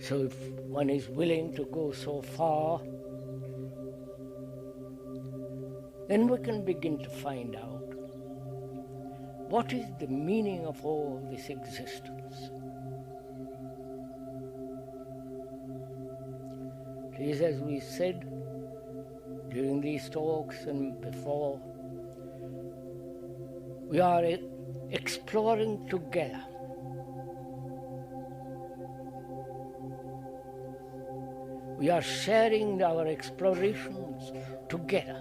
So if one is willing to go so far, then we can begin to find out what is the meaning of all this existence. It is, as we said during these talks and before, we are exploring together. We are sharing our explorations together,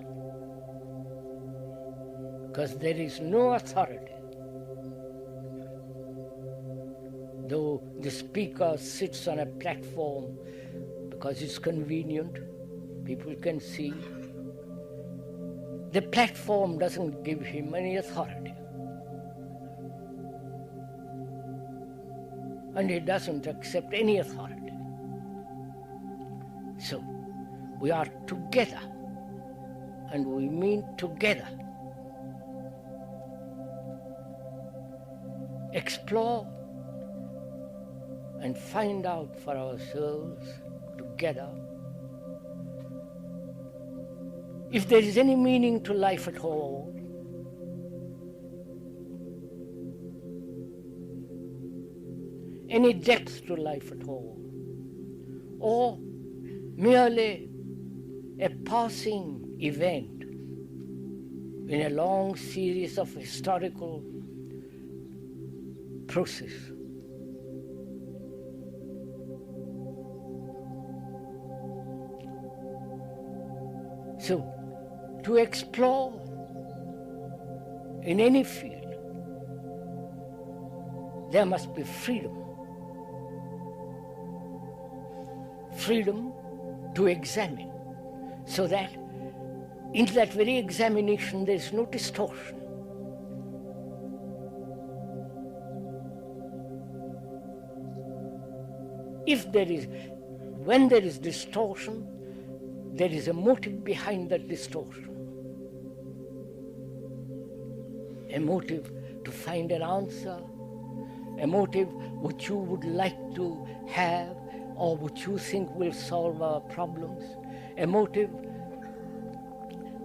because there is no authority. Though the speaker sits on a platform because it's convenient, people can see, the platform doesn't give him any authority. And he doesn't accept any authority. So, we are together, and we mean together. Explore and find out for ourselves together if there is any meaning to life at all. Any depth to life at all, or merely a passing event in a long series of historical process. So, to explore in any field, there must be freedom. Freedom to examine, so that in that very examination there is no distortion. When there is distortion, there is a motive behind that distortion. A motive to find an answer, a motive which you would like to have, or which you think will solve our problems, a motive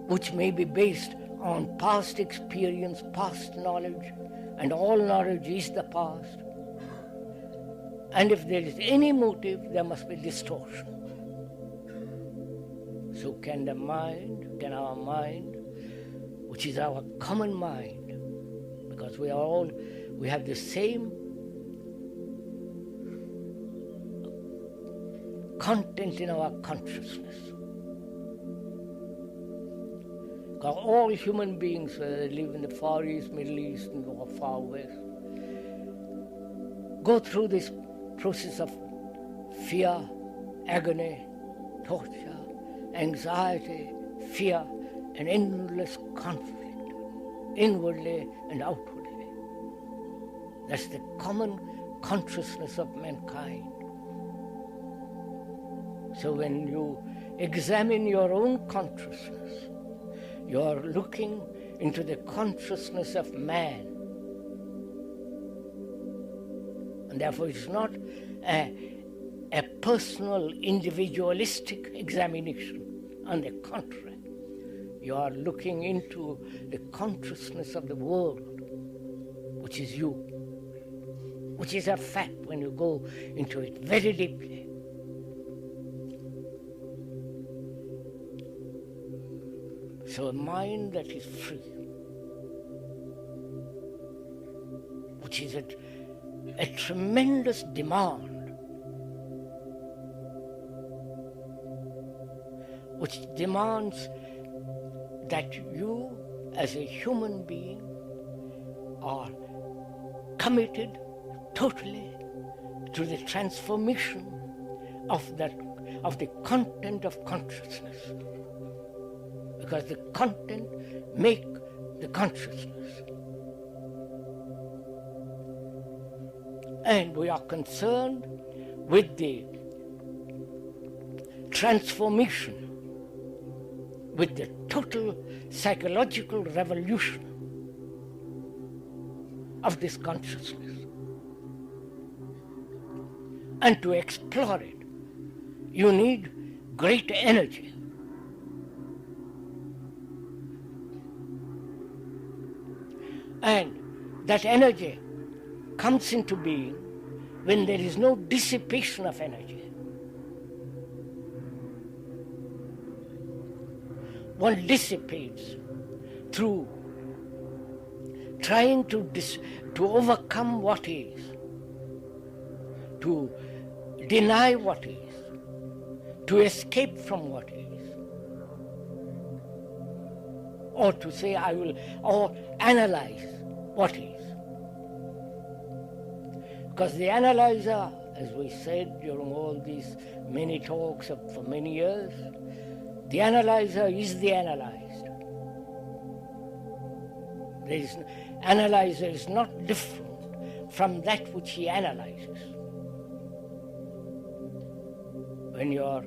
which may be based on past experience, past knowledge, and all knowledge is the past. And if there is any motive, there must be distortion. So can our mind, which is our common mind, because we have the same content in our consciousness. Because all human beings, whether they live in the Far East, Middle East, or Far West, go through this process of fear, agony, torture, anxiety, fear, and endless conflict, inwardly and outwardly. That's the common consciousness of mankind. So when you examine your own consciousness, you are looking into the consciousness of man. And therefore it's not a personal, individualistic examination. On the contrary, you are looking into the consciousness of the world, which is you, which is a fact when you go into it very deeply. So a mind that is free, which is a tremendous demand, which demands that you as a human being are committed totally to the transformation of the content of consciousness. Because the content make the consciousness. And we are concerned with the transformation, with the total psychological revolution of this consciousness. And to explore it, you need great energy. And that energy comes into being when there is no dissipation of energy. One dissipates through trying to overcome what is, to deny what is, to escape from what is, or to say or analyze what is. Because the analyzer, as we said during all these many talks for many years, the analyzer is the analyzed. Analyzer is not different from that which he analyzes. When you are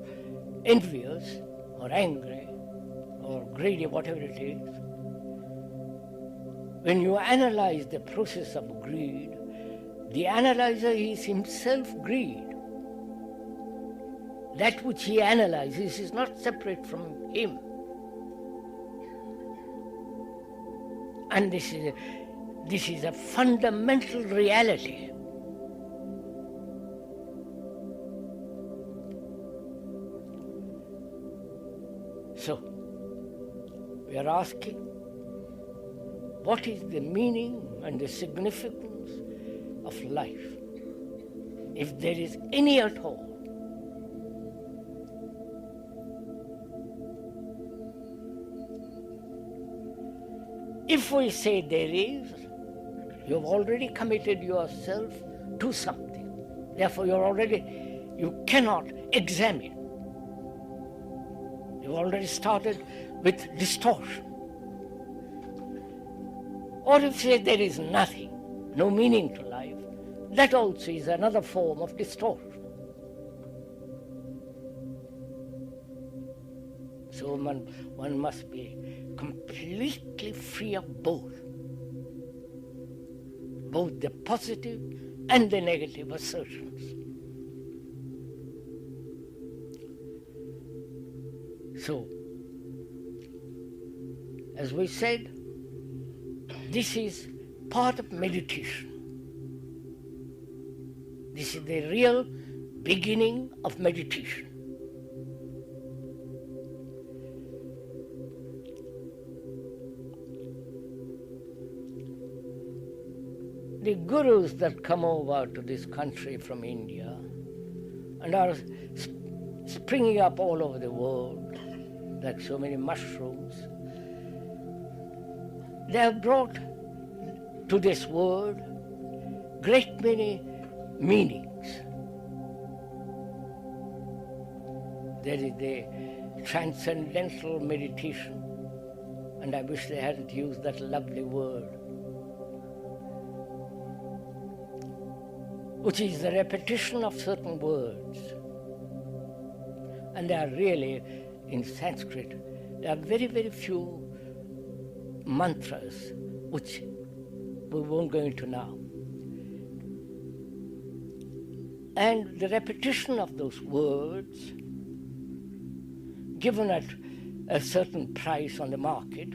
envious or angry or greedy, whatever it is, when you analyze the process of greed, the analyzer is himself greed. That which he analyzes is not separate from him. And this is a fundamental reality. So, we are asking, what is the meaning and the significance of life, if there is any at all? If we say there is, you have already committed yourself to something. Therefore, you cannot examine. You've already started with distortion. Or if you say there is nothing, no meaning to life, that also is another form of distortion. So one must be completely free of both the positive and the negative assertions. So, as we said, this is part of meditation. This is the real beginning of meditation. The gurus that come over to this country from India and are springing up all over the world like so many mushrooms, they have brought to this world great many meanings. There is the transcendental meditation, and I wish they hadn't used that lovely word, which is the repetition of certain words. And they are really, in Sanskrit, there are very, very few mantras, which we won't go into now. And the repetition of those words, given at a certain price on the market,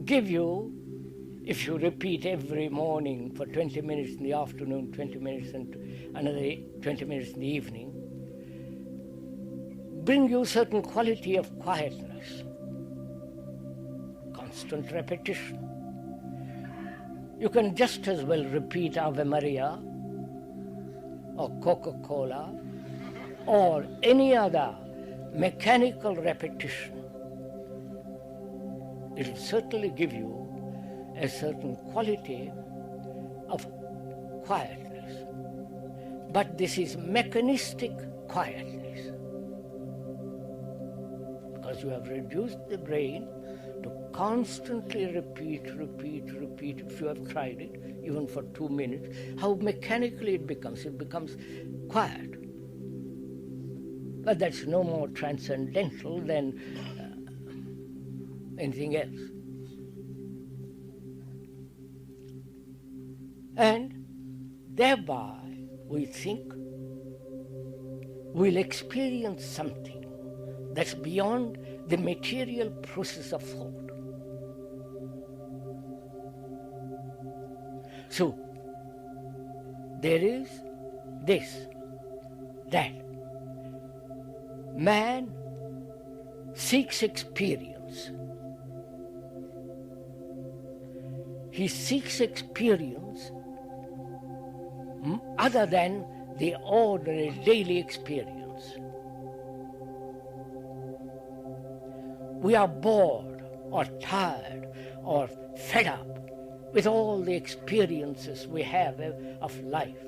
give you, if you repeat every morning for 20 minutes in the afternoon, 20 minutes and another 20 minutes in the evening, bring you certain quality of quietness, constant repetition. You can just as well repeat Ave Maria or Coca-Cola or any other mechanical repetition. It will certainly give you a certain quality of quietness. But this is mechanistic quietness, because you have reduced the brain to constantly repeat. If you have tried it, even for 2 minutes, how mechanically it becomes quiet. But that's no more transcendental than anything else. And thereby we think, we'll experience something that's beyond the material process of thought. So, there is this, that man seeks experience. He seeks experience other than the ordinary daily experience. We are bored or tired or fed up with all the experiences we have of life,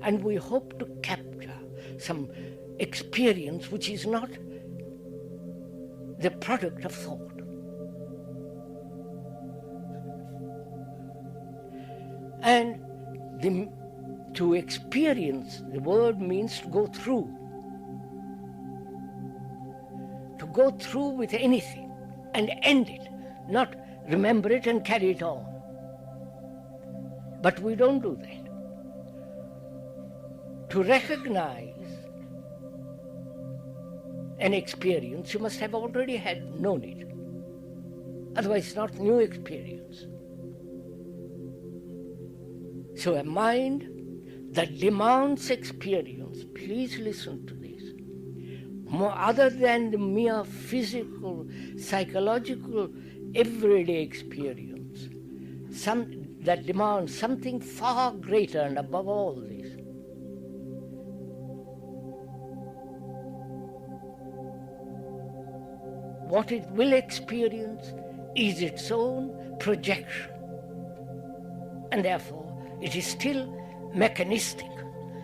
and we hope to capture some experience which is not the product of thought. And to experience, the word means to go through. To go through with anything and end it, not remember it and carry it on. But we don't do that. To recognize an experience, you must have already known it. Otherwise, it's not new experience. So a mind that demands experience, please listen to this, more other than the mere physical, psychological, everyday experience, that demands something far greater and above all this. What it will experience is its own projection, and therefore it is still mechanistic,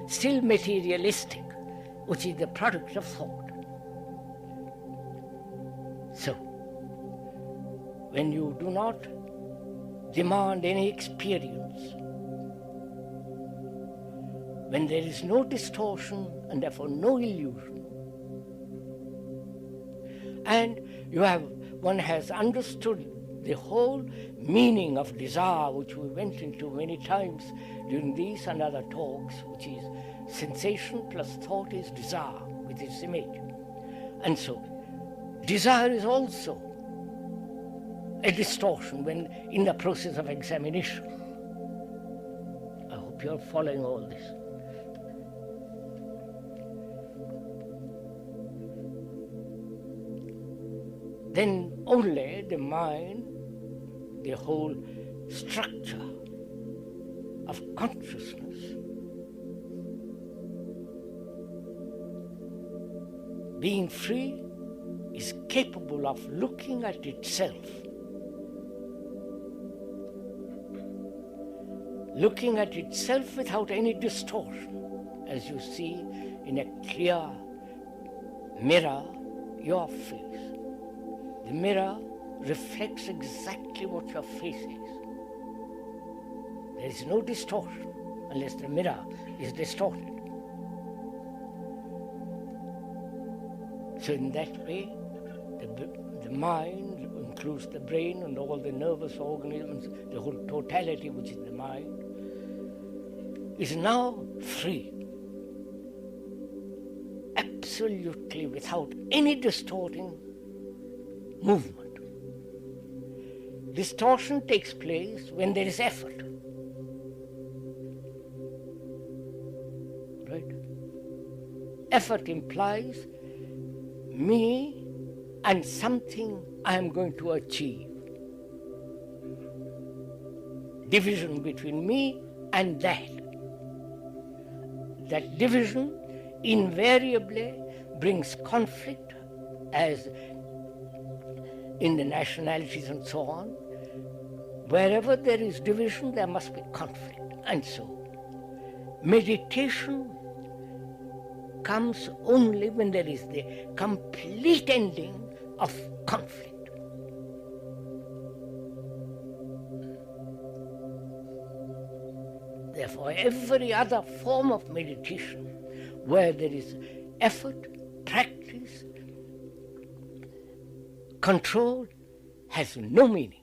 still materialistic, which is the product of thought. So, when you do not demand any experience, when there is no distortion and therefore no illusion, and one has understood the whole meaning of desire, which we went into many times during these and other talks, which is sensation plus thought is desire with its image. And so, desire is also a distortion when in the process of examination. I hope you're following all this. Then only the mind, the whole structure of consciousness, being free, is capable of looking at itself, looking at itself without any distortion, as you see in a clear mirror your face. The mirror reflects exactly what your face is. There is no distortion unless the mirror is distorted. So in that way, the mind includes the brain and all the nervous organisms, the whole totality which is the mind, is now free, absolutely without any distorting movement. Distortion takes place when there is effort. Right? Effort implies me and something I am going to achieve. Division between me and that. That division invariably brings conflict, as in the nationalities and so on. Wherever there is division, there must be conflict. And so, meditation comes only when there is the complete ending of conflict. Therefore, every other form of meditation where there is effort, practice, control, has no meaning.